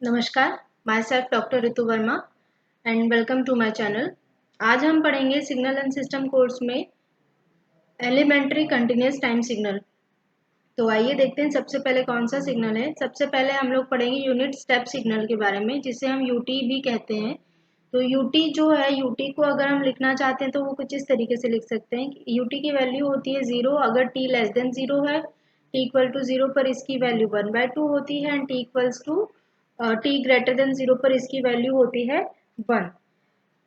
नमस्कार, myself doctor Ritu Verma and welcome to my channel. आज हम पढ़ेंगे सिग्नल एंड सिस्टम कोर्स में एलिमेंट्री कंटिन्यूस टाइम सिग्नल। तो आइए देखते हैं सबसे पहले कौन सा सिग्नल है। सबसे पहले हम लोग पढ़ेंगे यूनिट स्टेप सिग्नल के बारे में, जिसे हम यूटी भी कहते हैं। तो यूटी जो है, यूटी को अगर हम लिखना चाहते हैं तो वो कुछ इस तरीके से लिख सकते हैं। यूटी की वैल्यू होती है 0 अगर टी लेस देन 0 है, टी इक्वल टू 0 पर इसकी वैल्यू 1/2 होती है and T equals to T greater than 0 पर इसकी वैल्यू होती है 1।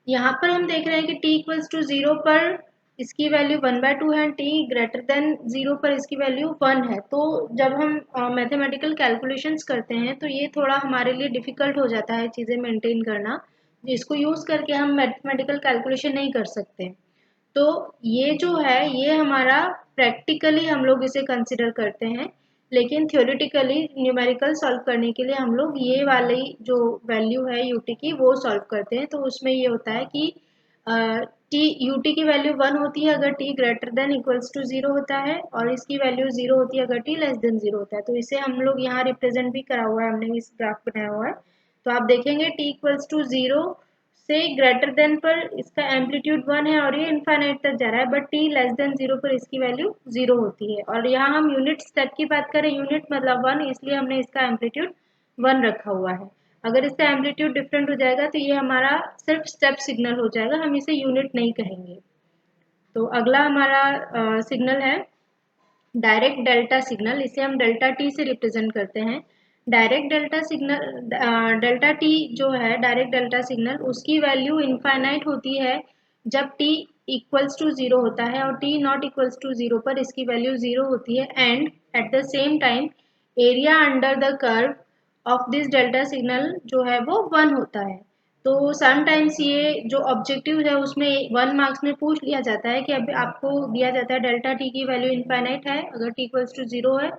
यहाँ पर हम देख रहे हैं कि t इक्वल्स टू 0 पर इसकी वैल्यू 1/2 है, t ग्रेटर देन 0 पर इसकी वैल्यू 1 है। तो जब हम मैथमेटिकल कैलकुलेशंस करते हैं तो ये थोड़ा हमारे लिए डिफ़िकल्ट हो जाता है चीज़ें मेंटेन करना, जिसको यूज़ करके हम मैथमेटिकल कैलकुलेशन नहीं कर सकते। तो ये जो है, ये हमारा प्रैक्टिकली हम लोग इसे कंसिडर करते हैं, लेकिन थ्योरेटिकली न्यूमेरिकल सॉल्व करने के लिए हम लोग ये वाली जो वैल्यू है यूटी की वो सॉल्व करते हैं। तो उसमें ये होता है कि टी यूटी की वैल्यू 1 होती है अगर T greater than equals to 0 होता है, और इसकी वैल्यू 0 होती है अगर टी लेस देन 0 होता है। तो इसे हम लोग यहाँ रिप्रेजेंट भी करा हुआ है, हमने इस ग्राफ बनाया हुआ है। तो आप देखेंगे टी इक्वल्स टू 0 से ग्रेटर देन पर इसका एम्पलीट्यूड 1 है और ये इनफाइनाइट तक जा रहा है, बट टी लेस देन 0 पर इसकी वैल्यू 0 होती है। और यहाँ हम यूनिट स्टेप की बात करें, यूनिट मतलब 1, इसलिए हमने इसका एम्पलीट्यूड 1 रखा हुआ है। अगर इसका एम्पलीट्यूड डिफरेंट हो जाएगा तो ये हमारा सिर्फ स्टेप सिग्नल हो जाएगा, हम इसे यूनिट नहीं कहेंगे। तो अगला हमारा सिग्नल है डायरेक्ट डेल्टा सिग्नल। इसे हम डेल्टा टी से रिप्रेजेंट करते हैं। Direct delta signal, delta T जो है डायरेक्ट डेल्टा सिग्नल, उसकी वैल्यू इनफाइनाइट होती है जब टी इक्वल्स टू 0 होता है, और टी नॉट इक्वल्स टू 0 पर इसकी वैल्यू 0 होती है। And at the same time area under the curve of this delta signal जो है वो 1 होता है। तो समटाइम्स ये जो ऑब्जेक्टिव है उसमें 1 मार्क्स में पूछ लिया जाता है कि अभी आपको दिया जाता है डेल्टा टी की वैल्यू इनफाइनाइट है अगर टी इक्वल्स टू 0 है,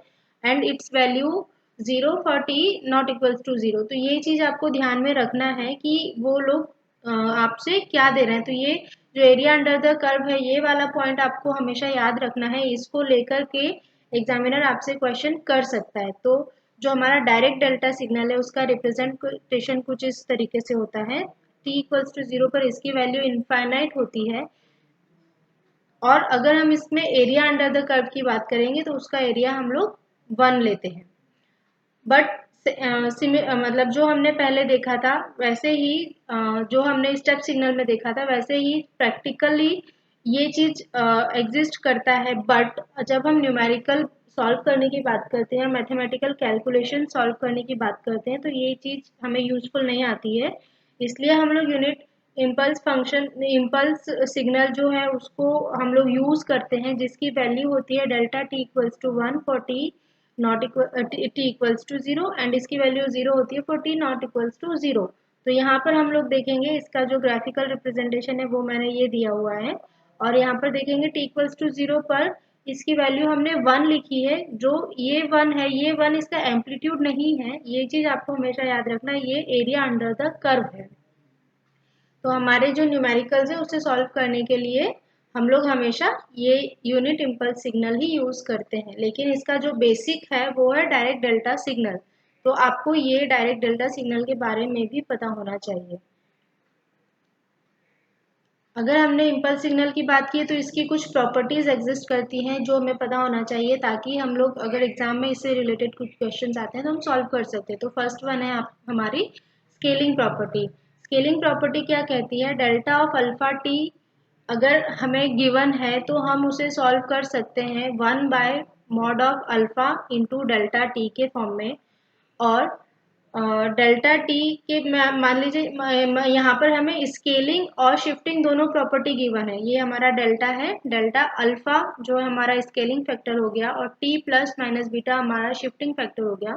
and it's value 0 for T not equals to 0। तो ये चीज़ आपको ध्यान में रखना है कि वो लोग आपसे क्या दे रहे हैं। तो ये जो एरिया अंडर द कर्व है, ये वाला पॉइंट आपको हमेशा याद रखना है। इसको लेकर के एग्जामिनर आपसे क्वेश्चन कर सकता है। तो जो हमारा डायरेक्ट डेल्टा सिग्नल है उसका रिप्रेजेंटेशन कुछ इस तरीके से होता है। t इक्वल्स टू 0 पर इसकी वैल्यू इनफाइनाइट होती है, और अगर हम इसमें एरिया अंडर द कर्व की बात करेंगे तो उसका एरिया हम लोग 1 लेते हैं। बट मतलब जो हमने पहले देखा था वैसे ही, जो हमने स्टेप सिग्नल में देखा था वैसे ही प्रैक्टिकली ये चीज एग्जिस्ट करता है। बट जब हम न्यूमेरिकल सॉल्व करने की बात करते हैं, मैथमेटिकल कैलकुलेशन सॉल्व करने की बात करते हैं, तो ये चीज हमें यूजफुल नहीं आती है। इसलिए हम लोग unit impulse function, impulse signal जो है उसको हम लोग यूज करते हैं, जिसकी वैल्यू होती है delta T equals to 1 for T not equal T equals to 0, and इसकी वैल्यू 0 होती है for T not equals to 0। तो यहाँ पर हम लोग देखेंगे इसका जो ग्राफिकल रिप्रेजेंटेशन है वो मैंने ये दिया हुआ है, और यहाँ पर देखेंगे टी इक्वल्स टू 0 पर इसकी वैल्यू हमने 1 लिखी है। जो ये 1 है, ये 1 इसका एम्पलीट्यूड नहीं है, ये चीज आपको हमेशा याद रखना है, ये एरिया अंडर द कर्व है। तो हमारे जो न्यूमेरिकल्स है उसे सॉल्व करने के लिए हम लोग हमेशा ये यूनिट इम्पल्स सिग्नल ही यूज करते हैं, लेकिन इसका जो बेसिक है वो है डायरेक्ट डेल्टा सिग्नल। तो आपको ये डायरेक्ट डेल्टा सिग्नल के बारे में भी पता होना चाहिए। अगर हमने इम्पल्स सिग्नल की बात की है तो इसकी कुछ प्रॉपर्टीज एग्जिस्ट करती हैं जो हमें पता होना चाहिए, ताकि हम लोग अगर एग्जाम में इससे रिलेटेड कुछ क्वेश्चंस आते हैं तो हम सॉल्व कर सकते हैं। तो फर्स्ट वन है हमारी स्केलिंग प्रॉपर्टी। स्केलिंग प्रॉपर्टी क्या कहती है, डेल्टा ऑफ अल्फा टी अगर हमें गिवन है तो हम उसे सॉल्व कर सकते हैं 1/mod of alpha into delta T के फॉर्म में। और डेल्टा टी के मान लीजिए यहाँ पर हमें स्केलिंग और शिफ्टिंग दोनों प्रॉपर्टी गिवन है। ये हमारा डेल्टा है, डेल्टा अल्फा जो हमारा स्केलिंग फैक्टर हो गया, और टी प्लस माइनस बीटा हमारा शिफ्टिंग फैक्टर हो गया।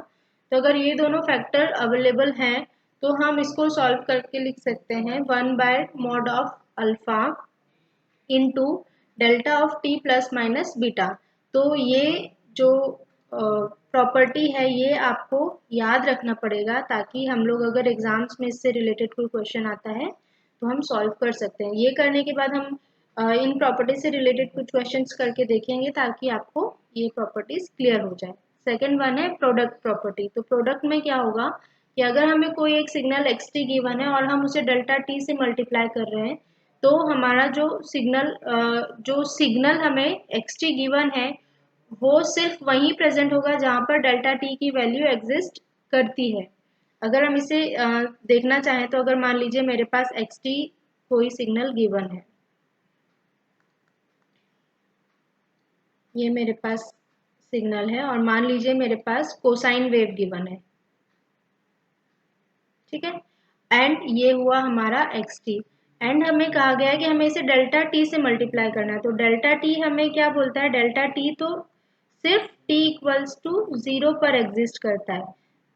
तो अगर ये दोनों फैक्टर अवेलेबल हैं तो हम इसको सॉल्व करके लिख सकते हैं 1/mod of alpha into delta of T plus minus beta. तो ये जो प्रॉपर्टी है ये आपको याद रखना पड़ेगा, ताकि हम लोग अगर एग्जाम्स में इससे रिलेटेड कोई क्वेश्चन आता है तो हम सॉल्व कर सकते हैं। ये करने के बाद हम इन प्रॉपर्टी से रिलेटेड कुछ क्वेश्चंस करके देखेंगे ताकि आपको ये प्रॉपर्टीज क्लियर हो जाए। सेकंड वन है प्रोडक्ट प्रॉपर्टी। तो प्रोडक्ट में क्या होगा कि अगर हमें कोई एक सिग्नल एक्स टी गिवन है और हम उसे डेल्टा टी से मल्टीप्लाई कर रहे हैं, तो हमारा जो सिग्नल हमें एक्स टी गिवन है वो सिर्फ वहीं प्रेजेंट होगा जहाँ पर डेल्टा टी की वैल्यू एग्जिस्ट करती है। अगर हम इसे देखना चाहें तो अगर मान लीजिए मेरे पास एक्स टी कोई सिग्नल गिवन है, ये मेरे पास सिग्नल है और मान लीजिए मेरे पास कोसाइन वेव गिवन है, ठीक है, एंड ये हुआ हमारा एक्स टी, एंड हमें कहा गया है कि हमें इसे डेल्टा टी से मल्टीप्लाई करना है। तो डेल्टा टी हमें क्या बोलता है, डेल्टा टी तो सिर्फ t इक्वल्स टू 0 पर एग्जिस्ट करता है,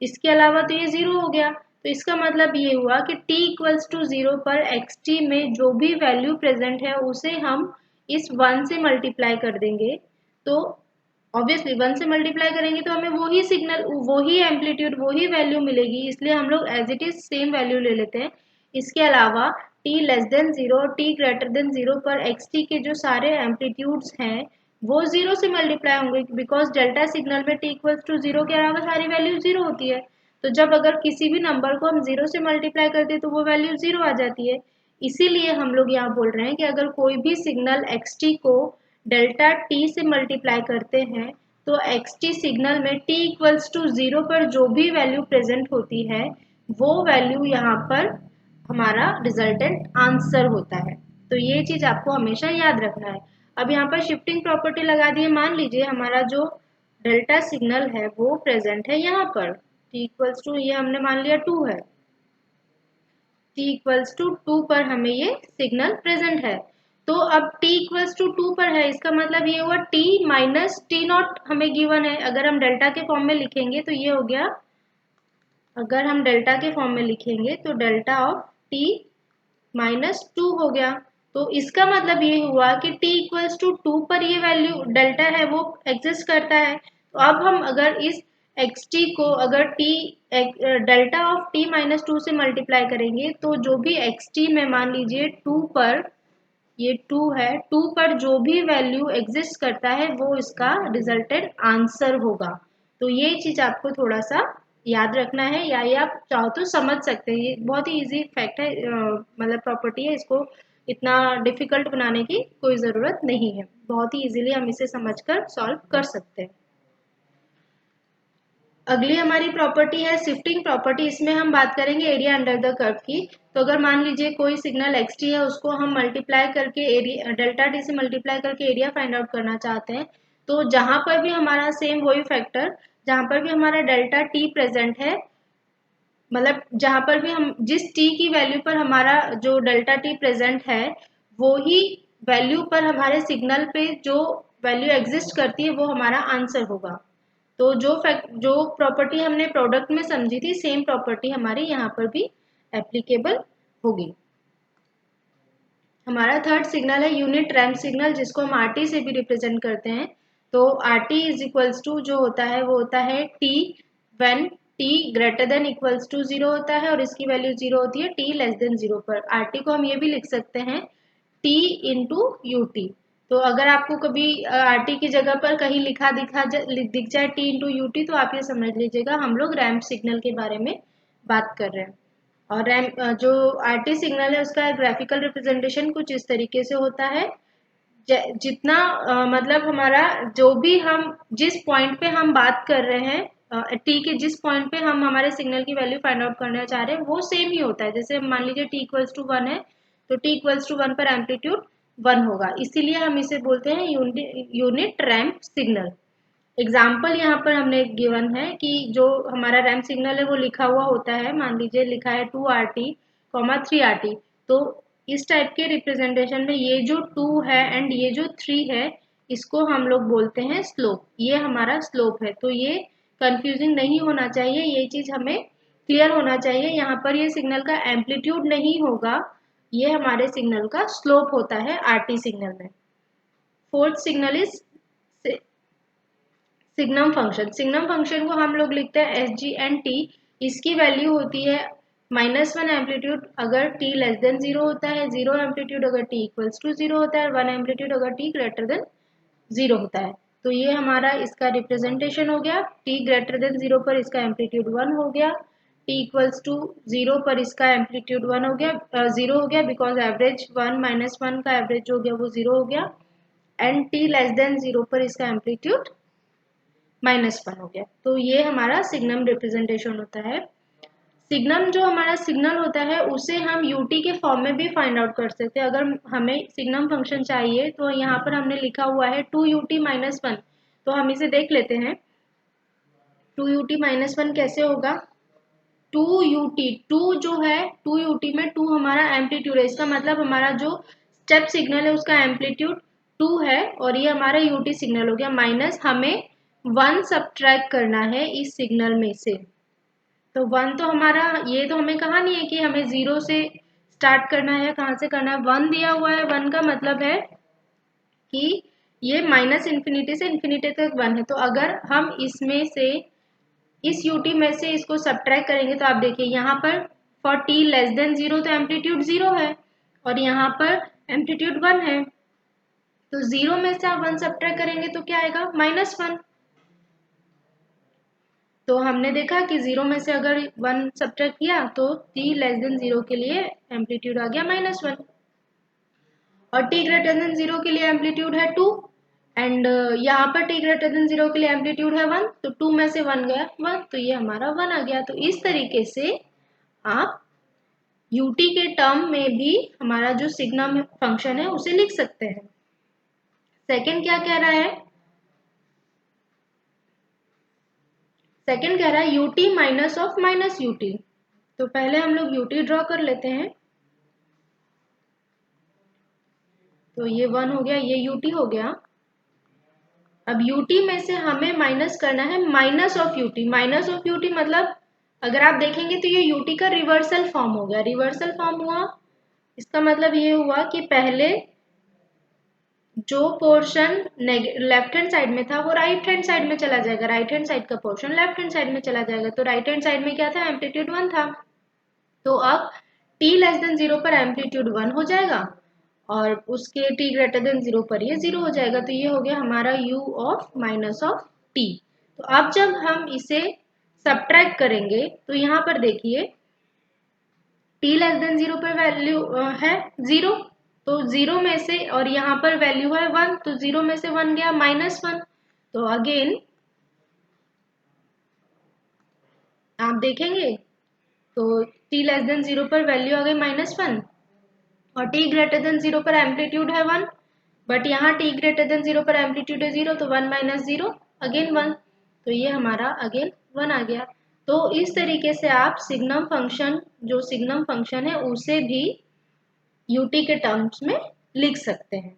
इसके अलावा तो ये 0 हो गया। तो इसका मतलब ये हुआ कि t इक्वल्स टू 0 पर एक्स टी में जो भी वैल्यू प्रेजेंट है उसे हम इस 1 से मल्टीप्लाई कर देंगे। तो ऑब्वियसली 1 से मल्टीप्लाई करेंगे तो हमें वही सिग्नल, वही एम्पलीट्यूड, वही वैल्यू मिलेगी, इसलिए हम लोग as it is same value ले लेते हैं। इसके अलावा t लेस देन 0 और t ग्रेटर देन 0 पर एक्स टी के जो सारे एम्पलीट्यूड्स हैं वो 0 से मल्टीप्लाई होंगे, बिकॉज डेल्टा सिग्नल में t इक्वल्स टू 0 के अलावा सारी वैल्यू 0 होती है। तो जब अगर किसी भी नंबर को हम 0 से मल्टीप्लाई करते हैं तो वो वैल्यू 0 आ जाती है। इसीलिए हम लोग यहाँ बोल रहे हैं कि अगर कोई भी सिग्नल एक्स टी को डेल्टा टी से मल्टीप्लाई करते हैं तो एक्स टी सिग्नल में t इक्वल्स टू 0 पर जो भी वैल्यू प्रेजेंट होती है वो वैल्यू यहाँ पर हमारा रिजल्टेंट आंसर होता है। तो ये चीज आपको हमेशा याद रखना है। अब यहाँ पर शिफ्टिंग प्रॉपर्टी लगा दी है, मान लीजिए हमारा जो डेल्टा सिग्नल है वो प्रेजेंट है यहाँ पर, t इक्वल्स टू ये हमने मान लिया 2 है, t इक्वल्स टू 2 पर हमें ये सिग्नल प्रेजेंट है। तो अब t इक्वल्स टू 2 पर है, इसका मतलब ये हुआ t माइनस टी नॉट हमें गिवन है। अगर हम डेल्टा के फॉर्म में लिखेंगे तो ये हो गया, अगर हम डेल्टा के फॉर्म में लिखेंगे तो डेल्टा ऑफ t माइनस 2 हो गया। तो इसका मतलब ये हुआ कि t इक्वल्स टू 2 पर ये वैल्यू डेल्टा है वो एग्जिस्ट करता है। तो अब हम अगर इस एक्स टी को अगर t delta of t minus 2 से मल्टीप्लाई करेंगे तो जो भी एक्स टी में मान लीजिए 2 पर, ये 2 है, 2 पर जो भी वैल्यू एग्जिस्ट करता है वो इसका रिजल्टेंट आंसर होगा। तो ये चीज आपको थोड़ा सा याद रखना है, या ये आप चाहो तो समझ सकते हैं, ये बहुत ही इजी फैक्ट है, मतलब प्रॉपर्टी है, इसको इतना डिफिकल्ट बनाने की कोई ज़रूरत नहीं है, बहुत ही इजीली हम इसे समझकर सॉल्व कर सकते हैं। अगली हमारी प्रॉपर्टी है शिफ्टिंग प्रॉपर्टी, इसमें हम बात करेंगे एरिया अंडर द कर्व की। तो अगर मान लीजिए कोई सिग्नल एक्स टी है उसको हम मल्टीप्लाई करके एरिया डेल्टा टी से मल्टीप्लाई करके एरिया फाइंड आउट करना चाहते हैं, तो जहां पर भी हमारा सेम वही फैक्टर, जहां पर भी हमारा डेल्टा टी प्रेजेंट है, मतलब जहां पर भी हम जिस t की वैल्यू पर हमारा जो डेल्टा टी प्रेजेंट है वो ही वैल्यू पर हमारे सिग्नल पे जो वैल्यू एग्जिस्ट करती है वो हमारा आंसर होगा। तो जो प्रॉपर्टी हमने प्रोडक्ट में समझी थी सेम प्रॉपर्टी हमारी यहाँ पर भी एप्लीकेबल होगी। हमारा थर्ड सिग्नल है यूनिट रैंप सिग्नल, जिसको हम आरटी से भी रिप्रेजेंट करते हैं। तो आरटी इज इक्वल्स टू जो होता है वो होता है T when T greater than equals to 0 होता है और इसकी वैल्यू 0 होती है टी लेस देन 0 पर। आरटी को हम ये भी लिख सकते हैं टी इंटू यू टी। तो अगर आपको कभी आरटी की जगह पर कहीं दिख जाए टी इंटू यू टी, तो आप ये समझ लीजिएगा हम लोग रैंप सिग्नल के बारे में बात कर रहे हैं। और रैंप जो आरटी सिग्नल है उसका ग्राफिकल रिप्रेजेंटेशन कुछ इस तरीके से होता है, जितना मतलब हमारा जो भी हम जिस पॉइंट पे हम बात कर रहे हैं टी के जिस पॉइंट पे हम हमारे सिग्नल की वैल्यू फाइंड आउट करना चाह रहे हैं वो सेम ही होता है। जैसे मान लीजिए टी इक्वल्स टू 1 है तो टी इक्वल्स टू 1 पर एम्पलीट्यूड 1 होगा, इसीलिए हम इसे बोलते हैं यूनिट रैंप सिग्नल। एग्जाम्पल यहाँ पर हमने गिवन है कि जो हमारा रैंप सिग्नल है वो लिखा हुआ होता है, मान लीजिए लिखा है 2 आर टी 3 आर टी। तो इस टाइप के रिप्रेजेंटेशन में ये जो 2 है एंड ये जो 3 है इसको हम लोग बोलते हैं स्लोप, ये हमारा स्लोप है। तो ये कंफ्यूजिंग नहीं होना चाहिए, ये चीज हमें क्लियर होना चाहिए। यहाँ पर ये सिग्नल का एम्पलीट्यूड नहीं होगा, ये हमारे सिग्नल का स्लोप होता है आरटी सिग्नल में। Fourth signal is signum function. Signum function को हम लोग लिखते हैं एस जी एन टी। इसकी वैल्यू होती है -1 एम्पलीट्यूड अगर t लेस देन 0 होता है, 0 एम्पलीट्यूड अगर t इक्वल्स टू 0 होता है, 1 एम्पलीट्यूड अगर t ग्रेटर देन 0 होता है। तो ये हमारा इसका रिप्रेजेंटेशन हो गया, t ग्रेटर देन 0 पर इसका एम्पलीट्यूड 1 हो गया, t इक्वल्स टू 0 पर इसका एम्पलीट्यूड 1 हो गया, 0 हो गया, बिकॉज एवरेज 1 माइनस 1 का एवरेज हो गया वो 0 हो गया, एंड t लेस देन 0 पर इसका एम्पलीट्यूड -1 हो गया। तो ये हमारा सिग्नम रिप्रेजेंटेशन होता है। सिग्नम जो हमारा सिग्नल होता है उसे हम यूटी के फॉर्म में भी फाइंड आउट कर सकते हैं। अगर हमें सिग्नम फंक्शन चाहिए तो यहाँ पर हमने लिखा हुआ है 2ut-1, तो हम इसे देख लेते हैं। 2ut-1 कैसे होगा? 2 जो है 2ut में 2 हमारा एम्पलीट्यूड है, इसका मतलब हमारा जो स्टेप सिग्नल है उसका एम्पलीट्यूड 2 है, और ये हमारा यूटी सिग्नल हो गया, माइनस हमें 1 सब्ट्रैक्ट करना है इस सिग्नल में से। तो 1 तो हमारा, ये तो हमें कहा नहीं है कि हमें 0 से स्टार्ट करना है, कहाँ से करना है, 1 दिया हुआ है। 1 का मतलब है कि ये माइनस इन्फिनिटी से इन्फिनिटी तक 1 है। तो अगर हम इसमें से इस यूटी में से इसको सब्ट्रैक्ट करेंगे तो आप देखिए यहाँ पर फॉर टी लेस देन 0 तो एम्पलीट्यूड 0 है और यहाँ पर एम्पलीट्यूड 1 है। तो 0 में से आप 1 सब्ट्रैक्ट करेंगे तो क्या आएगा? -1। तो हमने देखा कि 0 में से अगर 1 सब्ट्रैक्ट किया तो t लेस देन 0 के लिए एम्पलीट्यूड आ गया -1, और t ग्रेटर देन 0 के लिए एम्पलीट्यूड है 2, एंड यहाँ पर t ग्रेटर देन 0 के लिए एम्पलीट्यूड है 1, तो 2 में से 1 गया 1, तो ये हमारा 1 आ गया। तो इस तरीके से आप ut के टर्म में भी हमारा जो सिग्नम फंक्शन है उसे लिख सकते हैं। सेकेंड क्या कह रहा है? सेकेंड कह रहा है ut minus of minus ut। तो पहले हम लोग ut ड्रॉ कर लेते हैं। तो ये 1 हो गया, ये ut हो गया। अब ut में से हमें माइनस करना है minus of ut। Minus of ut मतलब अगर आप देखेंगे तो ये ut का रिवर्सल फॉर्म हो गया। रिवर्सल फॉर्म हुआ, इसका मतलब ये हुआ कि पहले जो पोर्शन लेफ्ट हैंड साइड में था वो राइट हैंड साइड में चला जाएगा, राइट हैंड साइड का पोर्शन लेफ्ट हैंड साइड में चला जाएगा। तो राइट हैंड साइड में क्या था? एम्पलीट्यूड 1 था। तो अब t लेस देन 0 पर एम्पलीट्यूड 1 हो जाएगा और उसके t ग्रेटर देन 0 पर ये 0 हो जाएगा। तो ये हो गया हमारा u of minus of t। तो अब जब हम इसे सब्ट्रैक्ट करेंगे तो यहाँ पर देखिए t लेस देन 0 पर वैल्यू है 0, तो 0 में से, और यहाँ पर वैल्यू है 1, तो 0 में से 1 गया -1। तो अगेन आप देखेंगे तो t लेस देन 0 पर वैल्यू आ गई -1 और t ग्रेटर देन 0 पर एम्पलीट्यूड है 1, बट यहाँ t ग्रेटर देन 0 पर एम्पलीट्यूड है 0, तो 1 माइनस 0 अगेन 1, तो ये हमारा अगेन 1 आ गया। तो इस तरीके से आप सिग्नम फंक्शन, जो सिग्नम फंक्शन है उसे भी ut के टर्म्स में लिख सकते हैं।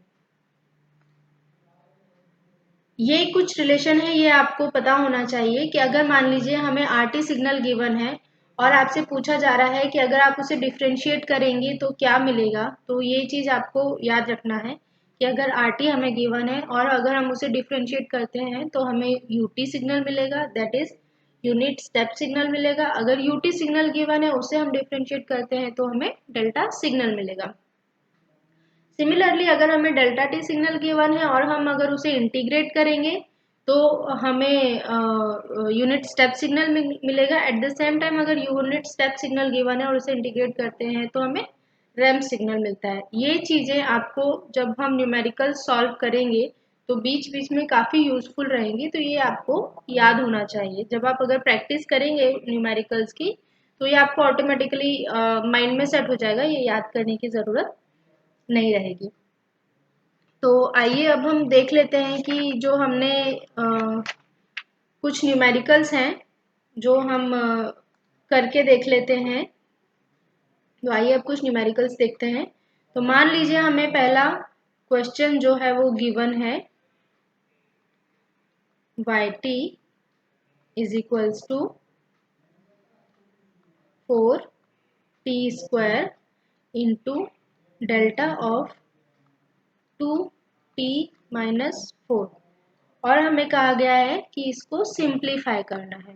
ये कुछ रिलेशन है, ये आपको पता होना चाहिए कि अगर मान लीजिए हमें RT सिग्नल गिवन है और आपसे पूछा जा रहा है कि अगर आप उसे डिफ्रेंशिएट करेंगे तो क्या मिलेगा, तो ये चीज़ आपको याद रखना है कि अगर RT हमें गिवन है और अगर हम उसे डिफ्रेंशिएट करते हैं तो हमें UT सिग्नल मिलेगा, that is unit step signal मिलेगा। अगर UT सिग्नल गिवन है उसे हम डिफ्रेंशिएट करते हैं तो हमें डेल्टा सिग्नल मिलेगा। सिमिलरली अगर हमें डेल्टा टी सिग्नल गिवन है और हम अगर उसे इंटीग्रेट करेंगे तो हमें यूनिट स्टेप सिग्नल मिलेगा। एट द सेम टाइम अगर यूनिट स्टेप सिग्नल गिवन है और उसे इंटीग्रेट करते हैं तो हमें रैम्प सिग्नल मिलता है। ये चीज़ें आपको जब हम न्यूमेरिकल सॉल्व करेंगे तो बीच बीच में काफ़ी यूजफुल रहेंगी, तो ये आपको याद होना चाहिए। जब आप अगर प्रैक्टिस करेंगे न्यूमेरिकल्स की तो ये आपको ऑटोमेटिकली माइंड में सेट हो जाएगा, ये याद करने की ज़रूरत नहीं रहेगी। तो आइए अब हम देख लेते हैं कि जो हमने कुछ न्यूमेरिकल्स हैं जो हम करके देख लेते हैं। तो आइए अब कुछ न्यूमेरिकल्स देखते हैं। तो मान लीजिए हमें पहला क्वेश्चन जो है वो गिवन है yt is equals to 4t² into delta of 2t minus 4, और हमें कहा गया है कि इसको सिंप्लीफाई करना है।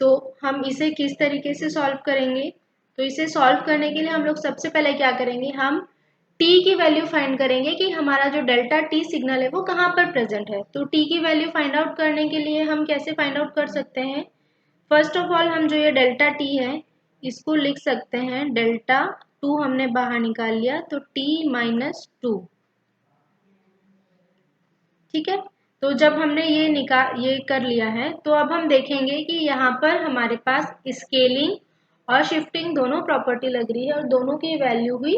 तो हम इसे किस तरीके से सॉल्व करेंगे? तो इसे सॉल्व करने के लिए हम लोग सबसे पहले क्या करेंगे, हम टी की वैल्यू फाइंड करेंगे कि हमारा जो डेल्टा टी सिग्नल है वो कहाँ पर प्रेजेंट है। तो टी की वैल्यू फाइंड आउट करने के लिए हम कैसे फाइंड आउट कर सकते हैं? फर्स्ट ऑफ ऑल हम जो ये डेल्टा टी है इसको लिख सकते हैं डेल्टा टू, हमने बाहर निकाल लिया तो टी माइनस टू। ठीक है, तो जब हमने ये कर लिया है तो अब हम देखेंगे कि यहाँ पर हमारे पास स्केलिंग और शिफ्टिंग दोनों प्रॉपर्टी लग रही है और दोनों की वैल्यू हुई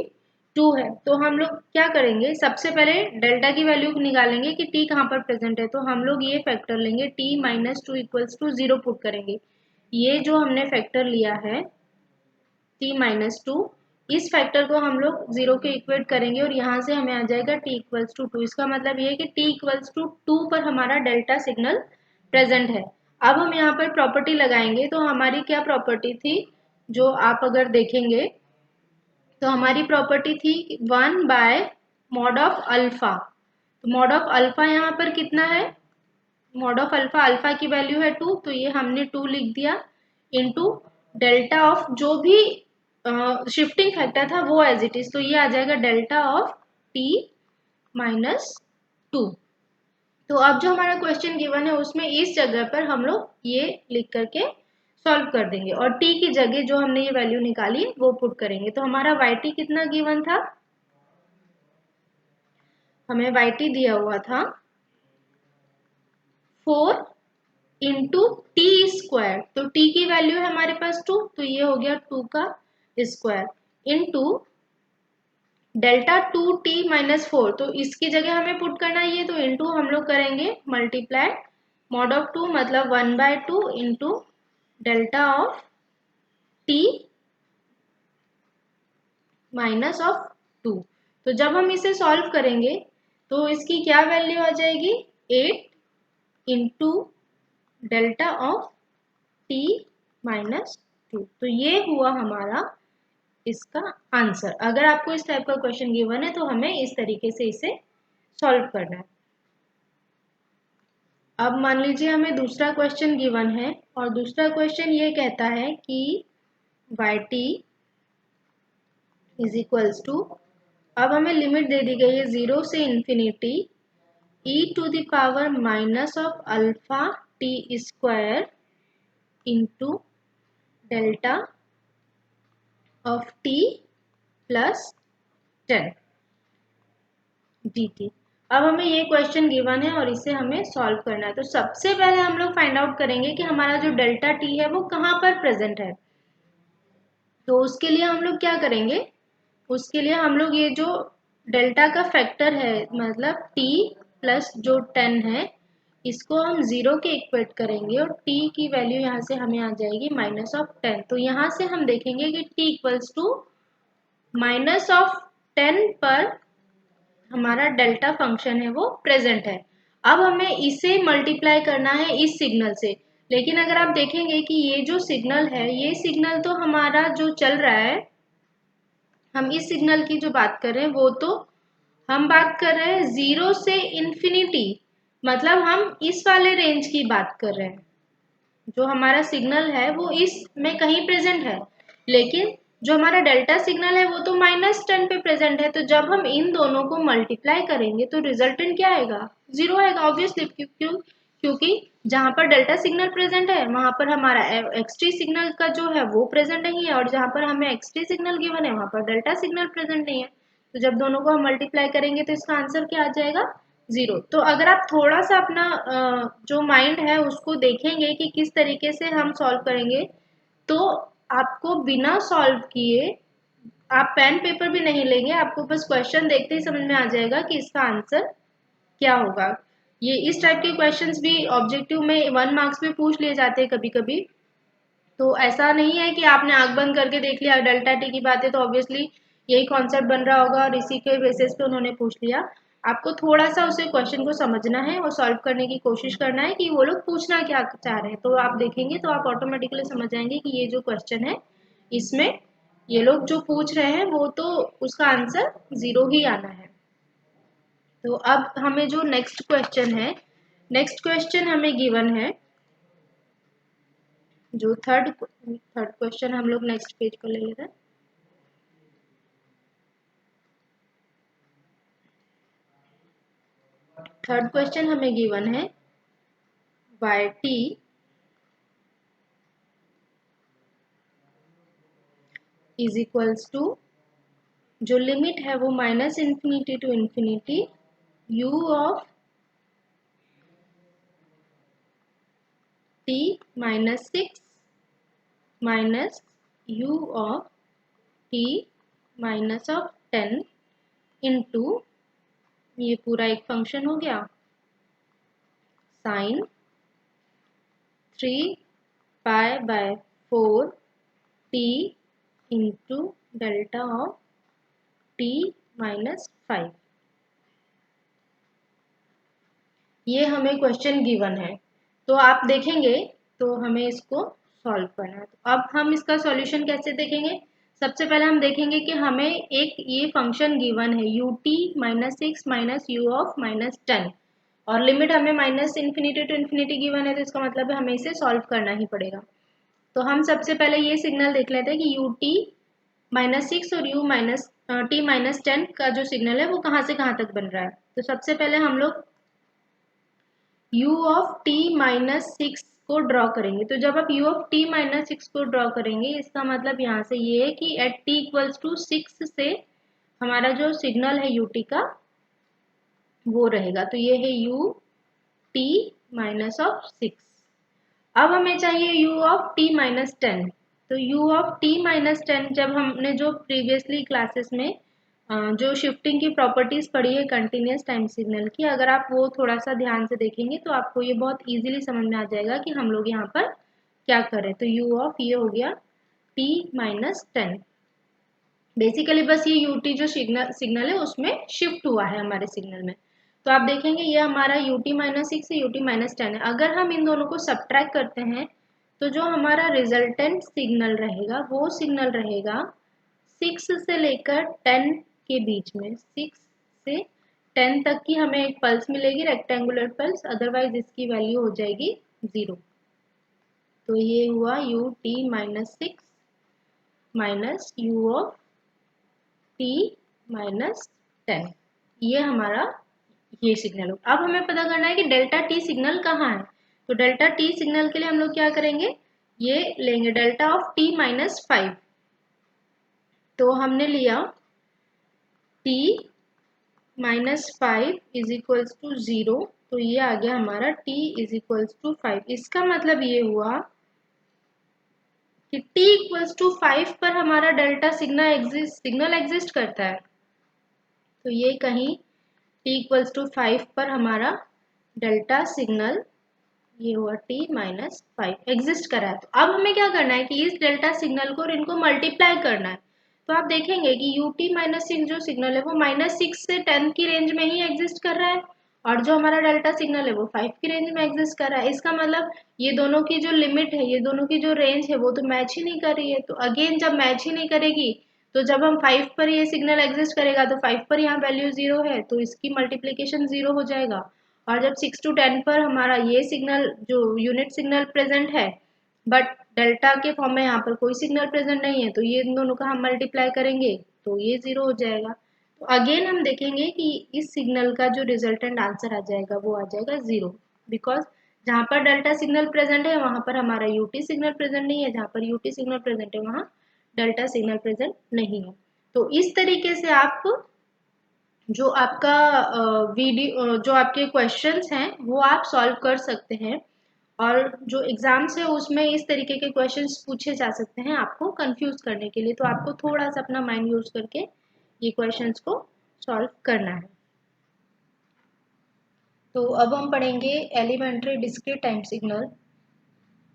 टू है। तो हम लोग क्या करेंगे, सबसे पहले डेल्टा की वैल्यू निकालेंगे कि टी कहाँ पर प्रेजेंट है। तो हम लोग ये फैक्टर लेंगे T minus two equals to zero put करेंगे। ये जो हमने फैक्टर लिया है टी माइनस टू, इस फैक्टर को हम लोग जीरो के इक्वेट करेंगे और यहाँ से हमें आ जाएगा टी इक्वल्स टू टू। इसका मतलब ये है कि टी इक्वल्स टू टू पर हमारा डेल्टा सिग्नल प्रेजेंट है। अब हम यहाँ पर प्रॉपर्टी लगाएंगे तो हमारी क्या प्रॉपर्टी थी, जो आप अगर देखेंगे तो हमारी प्रॉपर्टी थी one by mod of alpha. तो मॉड ऑफ अल्फा यहाँ पर कितना है, मॉड ऑफ अल्फा, अल्फा की वैल्यू है टू, तो ये हमने टू लिख दिया इनटू डेल्टा ऑफ जो भी शिफ्टिंग फैक्टर था वो एज इट इज, तो ये आ जाएगा delta of T minus to. तो अब जो हमारा क्वेश्चन गिवन है उसमें इस जगह पर हम लोग ये लिख करके सॉल्व कर देंगे और टी की जगह जो हमने ये वैल्यू निकाली वो पुट करेंगे। तो हमारा वाई टी कितना गिवन था, हमें वाई टी दिया हुआ था 4 इंटू टी स्क्वायर। तो टी की वैल्यू है हमारे पास टू, तो ये हो गया टू का square into delta two T minus four. तो इसकी जगह हमें पुट करना है ये, तो इंटू हम लोग करेंगे मल्टीप्लाई मॉड ऑफ टू मतलब one by two into delta of T minus of two. तो जब हम इसे सॉल्व करेंगे तो इसकी क्या वैल्यू आ जाएगी, 8 into delta of T minus to. तो ये हुआ हमारा इसका आंसर। अगर आपको इस टाइप का क्वेश्चन गिवन है तो हमें इस तरीके से इसे सॉल्व करना है। अब मान लीजिए हमें दूसरा क्वेश्चन गिवन है और दूसरा क्वेश्चन ये कहता है कि Y T is equals to, अब हमें लिमिट दे दी गई है 0 से infinity e to the power minus of alpha T square into delta of T plus 10 dt। अब हमें ये क्वेश्चन गिवन है और इसे हमें सॉल्व करना है। तो सबसे पहले हम लोग फाइंड आउट करेंगे कि हमारा जो डेल्टा टी है वो कहाँ पर प्रेजेंट है। तो उसके लिए हम लोग क्या करेंगे, उसके लिए हम लोग ये जो डेल्टा का फैक्टर है मतलब टी प्लस जो 10 है इसको हम जीरो के इक्वेट करेंगे और टी की वैल्यू यहाँ से हमें आ जाएगी माइनस ऑफ 10। तो यहाँ से हम देखेंगे कि T equals to minus of 10 पर हमारा डेल्टा फंक्शन है वो प्रेजेंट है। अब हमें इसे मल्टीप्लाई करना है इस सिग्नल से, लेकिन अगर आप देखेंगे कि ये जो सिग्नल है ये सिग्नल तो हमारा जो चल रहा है, हम इस सिग्नल की जो बात कर रहे हैं वो तो हम बात कर रहे हैं जीरो से इन्फिनिटी, मतलब हम इस वाले रेंज की बात कर रहे हैं। जो हमारा सिग्नल है वो इसमें कहीं प्रेजेंट है, लेकिन जो हमारा डेल्टा सिग्नल है वो तो माइनस 10 पे प्रेजेंट है। तो जब हम इन दोनों को मल्टीप्लाई करेंगे तो रिजल्टेंट क्या आएगा, जीरो आएगा ऑब्वियसली। क्योंकि जहां पर डेल्टा सिग्नल प्रेजेंट है वहां पर हमारा एक्सटी सिग्नल का जो है वो प्रेजेंट नहीं है और जहां पर हमें एक्सटी सिग्नल गिवन है वहां पर डेल्टा सिग्नल प्रेजेंट नहीं है। तो जब दोनों को हम मल्टीप्लाई करेंगे तो इसका आंसर क्या आ जाएगा, जीरो। तो अगर आप थोड़ा सा अपना जो माइंड है उसको देखेंगे कि किस तरीके से हम सॉल्व करेंगे, तो आपको बिना सॉल्व किए आप पेन पेपर भी नहीं लेंगे, आपको बस क्वेश्चन देखते ही समझ में आ जाएगा कि इसका आंसर क्या होगा। ये इस टाइप के क्वेश्चंस भी ऑब्जेक्टिव में 1 मार्क्स में पूछ लिए जाते हैं कभी कभी। तो ऐसा नहीं है कि आपने आंख बंद करके देख लिया डेल्टा टी की बात है तो ऑब्वियसली यही कॉन्सेप्ट बन रहा होगा और इसी के बेसिस पे उन्होंने पूछ लिया। आपको थोड़ा सा उसे क्वेश्चन को समझना है और सॉल्व करने की कोशिश करना है कि वो लोग पूछना क्या चाह रहे हैं। तो आप देखेंगे तो आप ऑटोमेटिकली समझ जाएंगे कि ये जो क्वेश्चन है इसमें ये लोग जो पूछ रहे हैं वो तो उसका आंसर जीरो ही आना है। तो अब हमें जो नेक्स्ट क्वेश्चन है, नेक्स्ट क्वेश्चन हमें गिवन है जो थर्ड क्वेश्चन हम लोग नेक्स्ट पेज पर ले लेते हैं। थर्ड क्वेश्चन हमें गिवन है Y T is equals to, जो लिमिट है वो minus infinity to infinity u of t minus 6 minus u of t minus of 10 into, ये पूरा एक फंक्शन हो गया, sine 3 pi by 4 t into delta of t minus 5। ये हमें क्वेश्चन गिवन है, तो आप देखेंगे तो हमें इसको सॉल्व करना है। तो अब हम इसका सॉल्यूशन कैसे देखेंगे? सबसे पहले हम देखेंगे कि हमें एक ये फंक्शन गिवन है U T minus 6 minus U of minus 10, और लिमिट हमें minus infinity to infinity given है, तो इसका मतलब है हमें इसे सॉल्व करना ही पड़ेगा। तो हम सबसे पहले ये सिग्नल देख लेते हैं कि यू टी माइनस 6 और यू माइनस टी माइनस 10 का जो सिग्नल है वो कहाँ से कहाँ तक बन रहा है। तो सबसे पहले हम लोग u ऑफ t माइनस 6 को ड्रॉ करेंगे। तो जब आप u ऑफ t माइनस 6 को ड्रॉ करेंगे, इसका मतलब यहाँ से ये है कि एट t इक्वल्स टू 6 से हमारा जो सिग्नल है ut का वो रहेगा। तो ये है u t माइनस ऑफ 6। अब हमें चाहिए u ऑफ t माइनस 10। तो u ऑफ t माइनस 10, जब हमने जो प्रीवियसली क्लासेस में जो शिफ्टिंग की प्रॉपर्टीज पढ़ी है कंटिन्यूस टाइम सिग्नल की, अगर आप वो थोड़ा सा ध्यान से देखेंगे तो आपको ये बहुत इजीली समझ में आ जाएगा कि हम लोग यहाँ पर क्या करें। तो u ऑफ ये हो गया t माइनस 10। बेसिकली बस ये ut जो सिग्नल है उसमें शिफ्ट हुआ है हमारे सिग्नल में। तो आप देखेंगे ये हमारा ut माइनस 6 से ut माइनस 10 है। अगर हम इन दोनों को सब्ट्रैक्ट करते हैं तो जो हमारा रिजल्टेंट सिग्नल रहेगा वो सिग्नल रहेगा 6 से लेकर 10 के बीच में। 6 से 10 तक की हमें एक पल्स मिलेगी, रेक्टेंगुलर पल्स, अदरवाइज इसकी वैल्यू हो जाएगी 0। तो ये हुआ you T minus 6 minus U of T minus 10, ये हमारा ये सिग्नल हो। अब हमें पता करना है कि डेल्टा टी सिग्नल कहाँ है। तो डेल्टा टी सिग्नल के लिए हम लोग क्या करेंगे, ये लेंगे डेल्टा ऑफ टी माइनस 5। तो हमने लिया t minus 5 is equals to 0, तो ये आ गया हमारा t इज इक्वल्स टू 5। इसका मतलब ये हुआ कि t इक्वल्स टू 5 पर हमारा डेल्टा सिग्नल एग्जिस्ट करता है। तो ये कहीं t इक्वल्स टू 5 पर हमारा डेल्टा सिग्नल, ये हुआ t माइनस 5 एग्जिस्ट कर रहा है। तो अब हमें क्या करना है कि इस डेल्टा सिग्नल को और इनको मल्टीप्लाई करना है। तो आप देखेंगे कि ut माइनस 6 जो सिग्नल है वो माइनस 6 से 10 की रेंज में ही एग्जिस्ट कर रहा है, और जो हमारा डेल्टा सिग्नल है वो 5 की रेंज में एग्जिस्ट कर रहा है। इसका मतलब ये दोनों की जो लिमिट है, ये दोनों की जो रेंज है वो तो मैच ही नहीं कर रही है। तो अगेन जब मैच ही नहीं करेगी तो जब हम 5 पर ये सिग्नल एग्जिस्ट करेगा तो 5 पर यहाँ वैल्यू 0 है, तो इसकी मल्टीप्लीकेशन 0 हो जाएगा। और जब 6 to 10 पर हमारा ये सिग्नल जो यूनिट सिग्नल प्रेजेंट है बट डेल्टा के फॉर्म में यहाँ पर कोई सिग्नल प्रेजेंट नहीं है, तो ये इन दोनों का हम मल्टीप्लाई करेंगे तो ये 0 हो जाएगा। तो अगेन हम देखेंगे कि इस सिग्नल का जो रिजल्टेंट आंसर आ जाएगा वो आ जाएगा 0, बिकॉज जहाँ पर डेल्टा सिग्नल प्रेजेंट है वहाँ पर हमारा यूटी सिग्नल प्रेजेंट नहीं है, जहाँ पर यूटी सिग्नल प्रेजेंट है वहाँ डेल्टा सिग्नल प्रेजेंट नहीं है। तो इस तरीके से आप जो आपका वीडियो जो आपके क्वेश्चंस हैं वो आप सॉल्व कर सकते हैं, और जो एग्जाम्स है उसमें इस तरीके के क्वेश्चंस पूछे जा सकते हैं आपको कंफ्यूज करने के लिए। तो आपको थोड़ा सा अपना माइंड यूज करके ये क्वेश्चंस को सॉल्व करना है। तो अब हम पढ़ेंगे एलिमेंट्री डिस्क्रीट टाइम सिग्नल।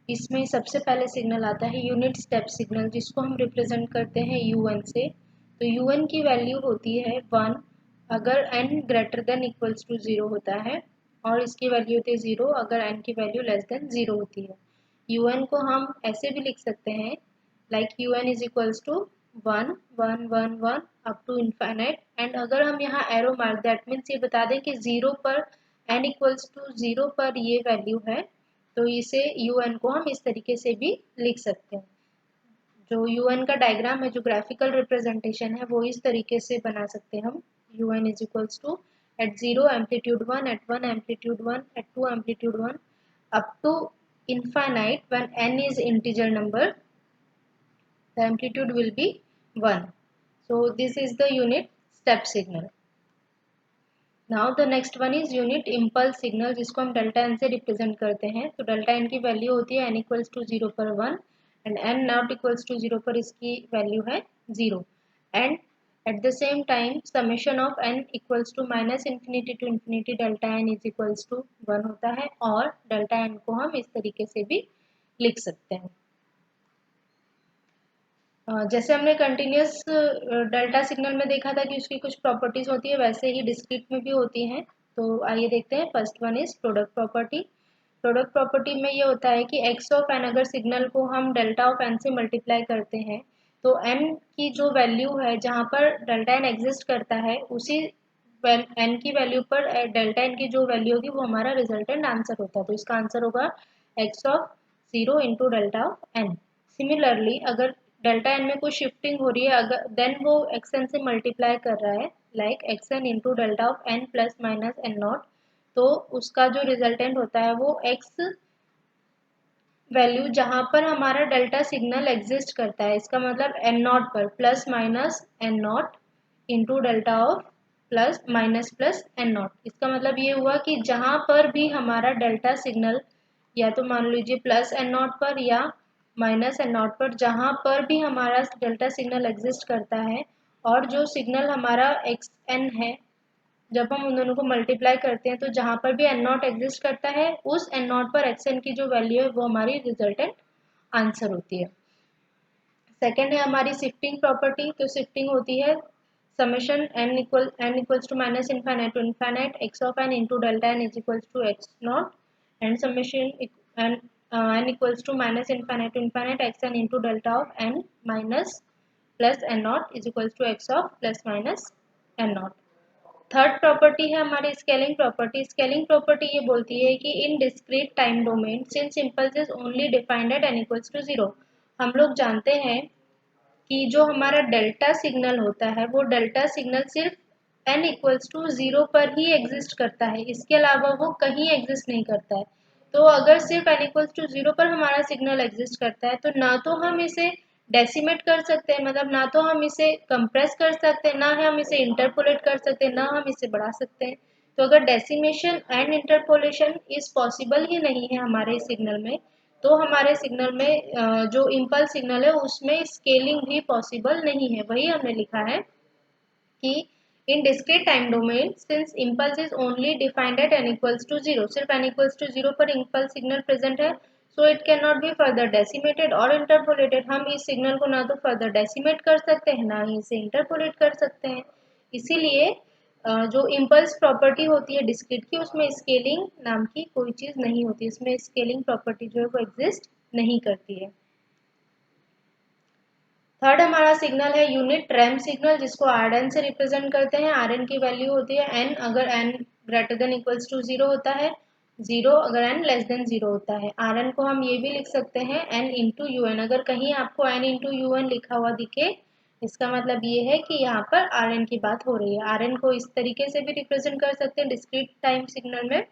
इसमें सबसे पहले सिग्नल आता है यूनिट स्टेप सिग्नल, जिसको हम रिप्रेजेंट करते हैं UN से। तो UN की वैल्यू होती है 1 अगर n greater than equals to 0 होता है, और इसकी वैल्यू होती है 0 अगर n की वैल्यू लेस देन 0 होती है। UN को हम ऐसे भी लिख सकते हैं like UN is equals to 1 1 1 1 up to infinite. And अगर हम यहाँ एरो मार्क, दैट मीन्स ये बता दें कि 0 पर n इक्वल्स टू 0 पर ये वैल्यू है, तो इसे UN को हम इस तरीके से भी लिख सकते हैं। जो UN का डायग्राम है, जो ग्राफिकल रिप्रेजेंटेशन है, वो इस तरीके से बना सकते हैं हम। UN is equals to at 0 amplitude 1, at 1 amplitude 1, at 2 amplitude 1, up to infinite. When n is integer number, the amplitude will be 1. So this is the unit step signal. Now the next one is unit impulse signal, जिसको हम delta N से represent करते हैं. तो delta N की value होती है n equals to 0 पर 1 and n not equals to 0 पर इसकी वैल्यू है 0. And at the same time summation of n equals to minus infinity to infinity delta N is equals to 1 होता है. और डेल्टा एन को हम इस तरीके से भी लिख सकते हैं. जैसे हमने कंटिन्यूस डेल्टा सिग्नल में देखा था कि उसकी कुछ प्रॉपर्टीज होती है, वैसे ही डिस्क्रीट में भी होती हैं. तो आइए देखते हैं. First one is product property. Product property में ये होता है कि x ऑफ n, अगर सिग्नल को हम डेल्टा ऑफ n से मल्टीप्लाई करते हैं तो n की जो वैल्यू है जहाँ पर डेल्टा n एग्जिस्ट करता है, उसी n की वैल्यू पर डेल्टा n की जो वैल्यू होगी वो हमारा रिजल्टेंट आंसर होता है. तो इसका आंसर होगा x of 0 into delta of n. Similarly अगर डेल्टा एन में कोई शिफ्टिंग हो रही है, अगर देन वो एक्स एन से मल्टीप्लाई कर रहा है, like X N into delta of N plus minus N not, तो उसका जो रिजल्टेंट होता है वो एक्स वैल्यू जहाँ पर हमारा डेल्टा सिग्नल एग्जिस्ट करता है, इसका मतलब एन नॉट पर plus minus N not into delta of plus minus plus N not. इसका मतलब ये हुआ कि जहाँ पर भी हमारा डेल्टा सिग्नल, या तो मान लीजिए प्लस एन नॉट पर या माइनस एन नॉट पर, जहाँ पर भी हमारा डेल्टा सिग्नल एग्जिस्ट करता है और जो सिग्नल हमारा एक्स एन है, जब हम उन दोनों को मल्टीप्लाई करते हैं तो जहाँ पर भी एन नॉट एग्जिस्ट करता है उस एन नॉट पर एक्स एन की जो वैल्यू है वो हमारी रिजल्टेंट आंसर होती है. सेकेंड है हमारी शिफ्टिंग प्रॉपर्टी. तो शिफ्टिंग होती है summation n equals to minus infinite to infinite x of n into delta n is equals to x not and summation n equals to minus infinite to infinite x n into delta of n minus plus n not is equals to x of plus minus n not. Third property है हमारी scaling property. Scaling property ये बोलती है कि in discrete time domain since impulse is only defined at n equals to 0, हम लोग जानते हैं कि जो हमारा डेल्टा सिग्नल होता है वो डेल्टा सिग्नल सिर्फ n इक्वल्स टू 0 पर ही एग्जिस्ट करता है, इसके अलावा वो कहीं एग्जिस्ट नहीं करता है. तो अगर सिर्फ n इक्वल्स टू 0 पर हमारा सिग्नल एग्जिस्ट करता है तो ना तो हम इसे डेसिमेट कर सकते हैं, मतलब ना तो हम इसे कंप्रेस कर सकते हैं, ना हम इसे इंटरपोलेट कर सकते हैं, ना हम इसे बढ़ा सकते हैं. तो अगर decimation and interpolation is possible ही नहीं है हमारे सिग्नल में, तो हमारे सिग्नल में जो इम्पल्स सिग्नल है उसमें स्केलिंग भी पॉसिबल नहीं है. वही हमने लिखा है कि in discrete time domain since impulse is only defined at n equals to 0, सिर्फ n इक्वल्स टू 0 पर इम्पल्स सिग्नल प्रेजेंट है, so it can not be further decimated और इंटरपोलेटेड. हम इस सिग्नल को ना तो फर्दर डेसिमेट कर सकते हैं ना ही इसे इंटरपोलेट कर सकते हैं. इसीलिए जो इम्पल्स प्रॉपर्टी होती है डिस्क्रीट की, उसमें स्केलिंग नाम की कोई चीज़ नहीं होती, इसमें स्केलिंग प्रॉपर्टी जो है वो एग्जिस्ट नहीं करती है. थर्ड हमारा सिग्नल है यूनिट रैम्प सिग्नल, जिसको आर एन से रिप्रेजेंट करते हैं. आर एन की वैल्यू होती है एन अगर N greater than equals to 0 होता है, 0 अगर एन लेस देन 0 होता है. आर एन को हम ये भी लिख सकते हैं एन इंटू यू एन. अगर कहीं आपको एन इंटू यू एन लिखा हुआ दिखे, इसका मतलब ये है कि यहाँ पर आर एन की बात हो रही है. आर एन को इस तरीके से भी रिप्रेजेंट कर सकते हैं डिस्क्रीट टाइम सिग्नल में,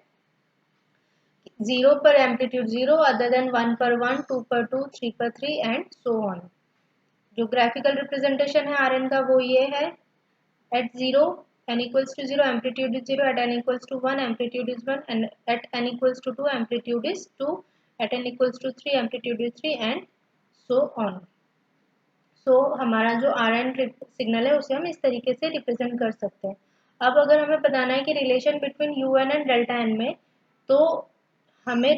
0 पर एम्पलीट्यूड 0, अदर देन 1 पर 1, 2 पर 2, 3 पर 3 एंड सो ऑन. जो ग्राफिकल रिप्रेजेंटेशन है आर एन का वो ये है. At 0 n equals to 0 amplitude is 0, at n equals to 1 amplitude is 1, and at n equals to 2 amplitude is 2, at n equals to 3 amplitude is 3 and so on. So हमारा जो are N signal है उसे हम इस तरीके से represent कर सकते हैं. अब अगर हमें बताना है कि relation between U N and delta N में, तो हमें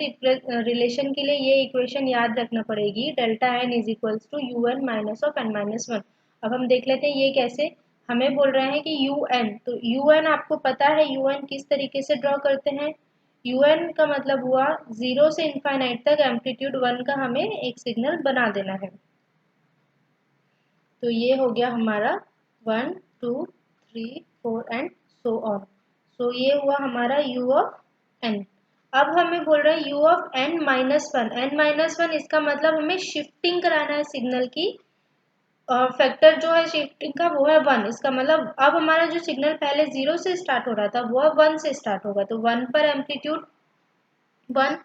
रिलेशन के लिए ये इक्वेशन याद रखना पड़ेगी, delta N is equals to U N minus of N minus 1. अब हम देख लेते हैं ये कैसे. हमें बोल रहे हैं कि यू एन, तो यू एन आपको पता है यू एन किस तरीके से ड्रॉ करते हैं. यू एन का मतलब हुआ 0 से इन्फाइनाइट तक एम्पलीट्यूड 1 का हमें एक सिग्नल बना देना है. तो ये हो गया हमारा 1 2 3 4 एंड सो ऑन. सो ये हुआ हमारा u ऑफ n. अब हमें बोल रहा है u of n minus 1. n minus 1 इसका मतलब हमें शिफ्टिंग कराना है सिग्नल की और फैक्टर जो है शिफ्टिंग का वो है 1। इसका मतलब अब हमारा जो सिग्नल पहले 0 से स्टार्ट हो रहा था वो अब 1 से स्टार्ट होगा। तो 1 पर एम्पलीट्यूड 1,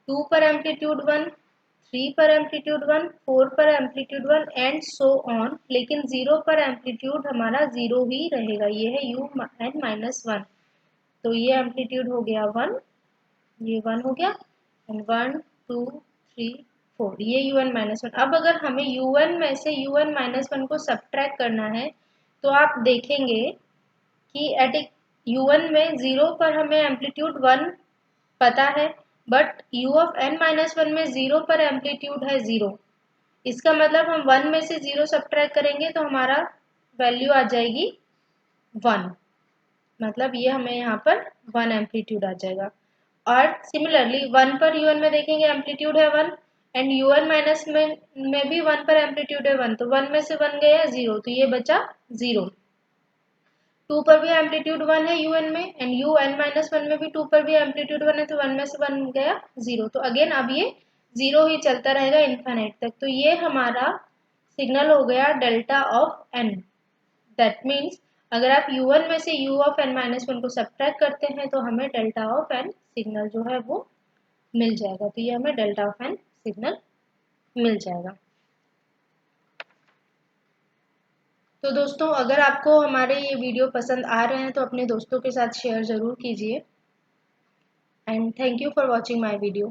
2 पर एम्पलीट्यूड 1, 3 पर एम्पलीट्यूड 1, 4 पर एम्पलीट्यूड 1 एंड सो ऑन। लेकिन 0 पर एम्पलीट्यूड हमारा 0 ही रहेगा। ये है यू एन माइनस 1। तो ये एम्पलीट्यूड हो गया 1, ये 1 हो गया एंड 1 2 3 4, ये यू एन माइनस 1। अब अगर हमें यू एन में से यू एन माइनस 1 को सब्ट्रैक्ट करना है तो आप देखेंगे कि एट यू एन में 0 पर हमें एम्पलीट्यूड 1 पता है, but U of N minus 1 में 0 पर एम्पलीट्यूड है 0। इसका मतलब हम 1 में से 0 सब्ट्रैक्ट करेंगे तो हमारा वैल्यू आ जाएगी 1। मतलब ये हमें यहाँ पर 1 एम्पलीट्यूड आ जाएगा। और सिमिलरली 1 पर यूएन में देखेंगे एम्पलीट्यूड है 1 एंड यूएन माइनस में भी 1 पर एम्पलीट्यूड है 1। तो 1 में से 1 गया 0, तो ये बचा 0। 2 पर भी एम्पलीट्यूड 1 है यूएन में एंड यू एन माइनस 1 में भी 2 पर भी एम्पलीट्यूड 1 है, तो 1 में से 1 गया 0। तो अगेन अब ये 0 ही चलता रहेगा इन्फिनिट तक। तो ये हमारा सिग्नल हो गया delta of N. That means अगर आप u1 में से u ऑफ n माइनस 1 को सब्ट्रैक्ट करते हैं तो हमें डेल्टा ऑफ n सिग्नल जो है वो मिल जाएगा। तो ये हमें डेल्टा ऑफ n सिग्नल मिल जाएगा। तो दोस्तों अगर आपको हमारे ये वीडियो पसंद आ रहे हैं तो अपने दोस्तों के साथ शेयर ज़रूर कीजिए and thank you for watching my video.